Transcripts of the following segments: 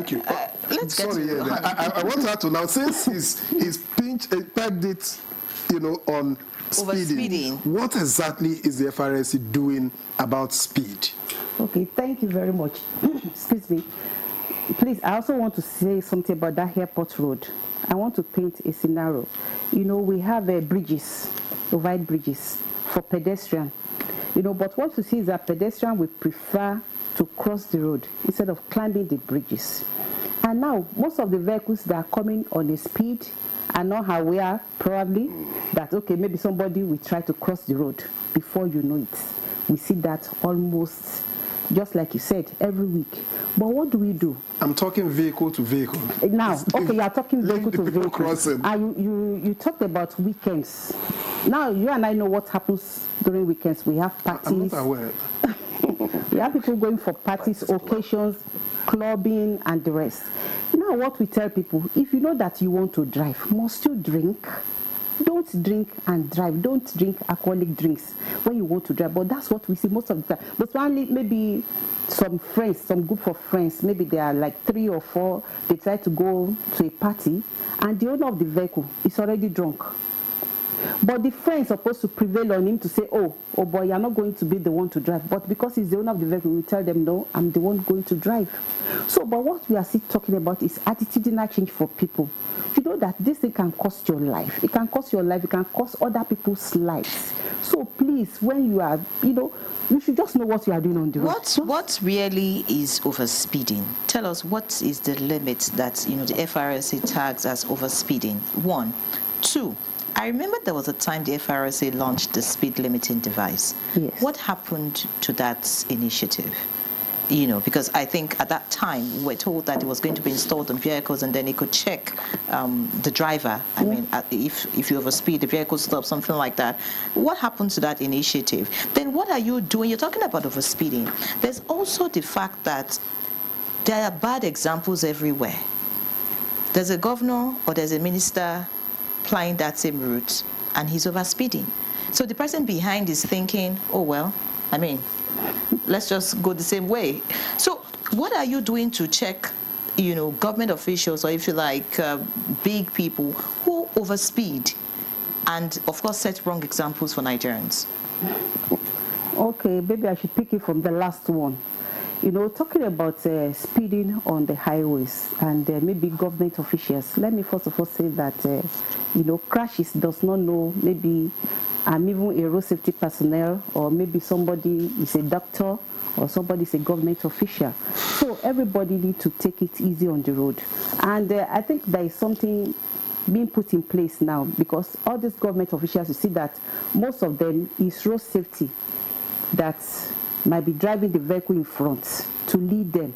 Thank you. Let's Sorry, get to I want her to now, since he's pegged it, on speeding. What exactly is the FRSC doing about speed? Okay, thank you very much. Excuse me. Please, I also want to say something about that airport road. I want to paint a scenario. We have bridges, overhead bridges for pedestrian. But what you see is that pedestrian will prefer to cross the road instead of climbing the bridges. And now, most of the vehicles that are coming on a speed are not aware, probably, that, okay, maybe somebody will try to cross the road. Before you know it, we see that almost, just like you said, every week. But what do? I'm talking vehicle to vehicle. Now, okay, you are talking vehicle to vehicle. Crossing. And you talked about weekends. Now, you and I know what happens during weekends. We have parties. I'm not aware. We have people going for parties, occasions, clubbing, and the rest. Now, what we tell people, if you know that you want to drive, must you drink? Don't drink and drive. Don't drink alcoholic drinks when you want to drive. But that's what we see most of the time. But only maybe some friends, some group of friends, maybe they are like 3 or 4, they try to go to a party, and the owner of the vehicle is already drunk. But the friend is supposed to prevail on him to say, oh boy, you're not going to be the one to drive. But because he's the owner of the vehicle, we tell them, no, I'm the one going to drive. So, but what we are still talking about is attitudinal change for people. You know that this thing can cost your life. It can cost your life. It can cost other people's lives. So please, when you are, you should just know what you are doing on the road. What really is overspeeding? Tell us, what is the limit that, the FRSA tags as overspeeding? 1. 2. I remember there was a time the FRSA launched the speed limiting device. Yes. What happened to that initiative? Because I think at that time we were told that it was going to be installed on vehicles and then it could check the driver. I mean, if you overspeed, the vehicle stops, something like that. What happened to that initiative? Then what are you doing? You're talking about overspeeding. There's also the fact that there are bad examples everywhere. There's a governor or there's a minister plying that same route and he's overspeeding. So the person behind is thinking, oh well, I mean, let's just go the same way. So what are you doing to check, government officials, or if you like, big people who overspeed and of course set wrong examples for Nigerians? Okay, maybe I should pick it from the last one. Talking about speeding on the highways and maybe government officials, let me first of all say that, crashes does not know, maybe I'm even a road safety personnel, or maybe somebody is a doctor, or somebody is a government official. So everybody needs to take it easy on the road. And I think there is something being put in place now, because all these government officials, you see that most of them is road safety that might be driving the vehicle in front to lead them.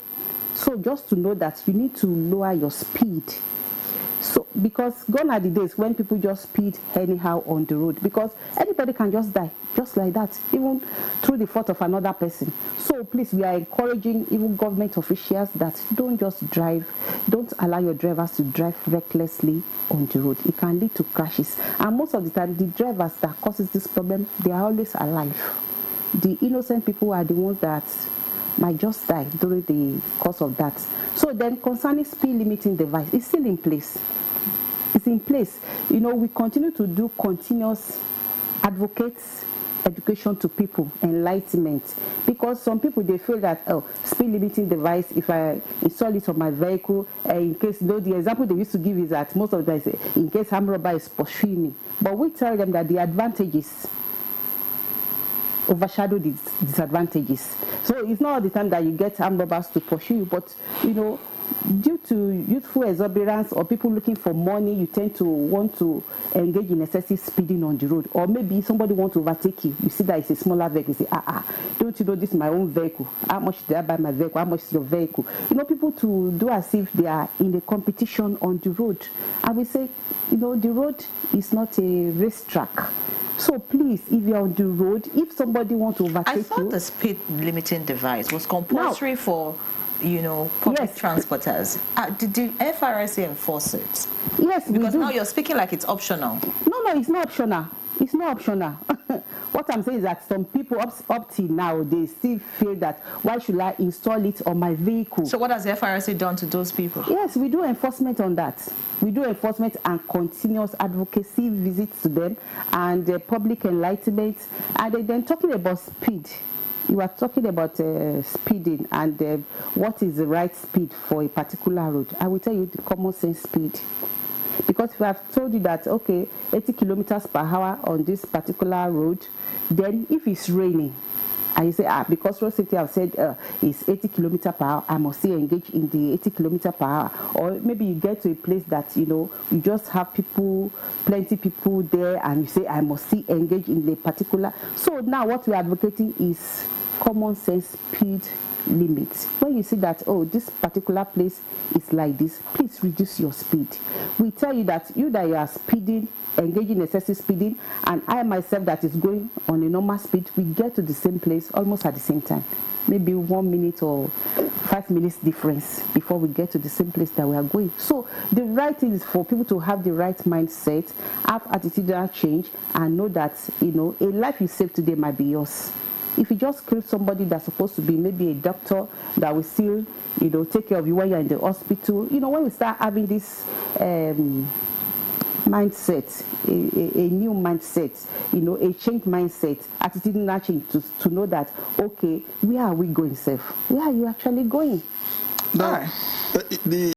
So just to know that you need to lower your speed. So, because gone are the days when people just speed anyhow on the road, because anybody can just die, just like that, even through the fault of another person. So please, we are encouraging even government officials that don't just drive, don't allow your drivers to drive recklessly on the road. It can lead to crashes. And most of the time, the drivers that causes this problem, they are always alive. The innocent people are the ones that might just die during the course of that. So then concerning speed limiting device, it's still in place. It's in place. We continue to do continuous advocates education to people, enlightenment, because some people, they feel that, speed limiting device, if I install it on my vehicle, in case, the example they used to give is that most of the time, in case armed robber is pursuing me. But we tell them that the advantages overshadow the disadvantages. So it's not all the time that you get armed robbers to pursue you, but due to youthful exuberance or people looking for money, you tend to want to engage in excessive speeding on the road. Or maybe somebody wants to overtake you. You see that it's a smaller vehicle. You say, don't you know this is my own vehicle? How much did I buy my vehicle? How much is your vehicle? People to do as if they are in a competition on the road. And we say, the road is not a racetrack. So please, if you're on the road, if somebody wants to overtake you... I thought the speed limiting device was compulsory for, public transporters. Did the FRSA enforce it? Yes, because now you're speaking like it's optional. No, it's not optional. It's not optional. What I'm saying is that some people up till now, they still feel that, why should I install it on my vehicle? So what has the FRSC done to those people? Yes, we do enforcement on that. We do enforcement and continuous advocacy visits to them and public enlightenment. And then talking about speed. You are talking about speeding and what is the right speed for a particular road. I will tell you the common sense speed. Because if I have told you that, okay, 80 kilometers per hour on this particular road, then if it's raining, and you say, because road safety have said it's 80 kilometers per hour, I must still engage in the 80 kilometers per hour. Or maybe you get to a place that, you just have plenty people there, and you say, I must still engage in the particular. So now what we're advocating is common sense speed limits. When you see that, this particular place is like this, please reduce your speed. We tell you that you are speeding, engaging in excessive speeding, and I myself that is going on a normal speed, we get to the same place almost at the same time. Maybe 1 minute or 5 minutes difference before we get to the same place that we are going. So the right thing is for people to have the right mindset, have attitudinal change, and know that, a life you save today might be yours. If you just kill somebody that's supposed to be maybe a doctor that will still, take care of you when you're in the hospital, when we start having this mindset, a new mindset, a changed mindset, attitudinal change to know that, okay, where are we going, safe? Where are you actually going? Now, the